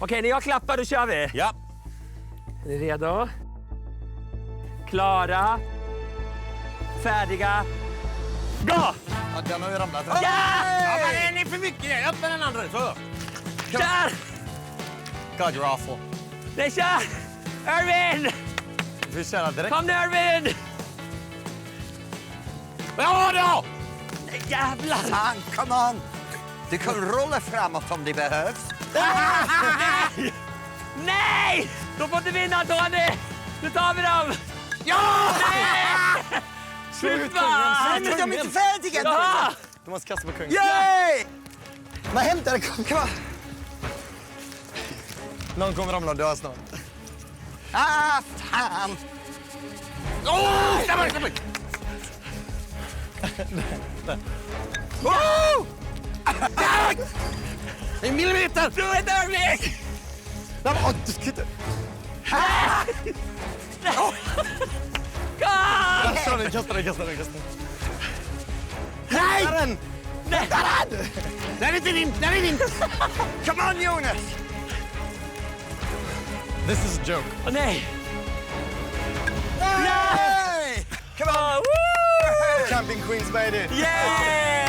Okej, när jag klappar då kör vi. Ja. Är ni redo? Klara. Färdiga. Gå! Ja, den har ju ramlat. Ja! Ja, men det är för mycket. Öppna den andra. Så. Kör! God, you're awful. Nej, kör! Irving! Vi kör direkt. Kom nu, Irving! Ja, då! Nej, jävlar! Fan, come on! Du kan rulla framåt om det behövs. Nej! Nej! De får inte vinna, Tony! Nu tar vi dem! Ja! Nej! Sluta! Nej, men de är inte färdiga! Ja! Du måste kasta på kungen. Yay! Men hämta det, kom kvar. Någon kommer ramla och dö snart. Ah, fan! Åh, stämmer! Woo! En millimeter! Du är Irving! Åh, du ska inte... Kom! Kasta den. Nej! Den! Nej! Den är inte din! Come on, Jonas! This is a joke. Åh, nej! Yay! Come on! Woo! Camping Queens, baby. Yeah!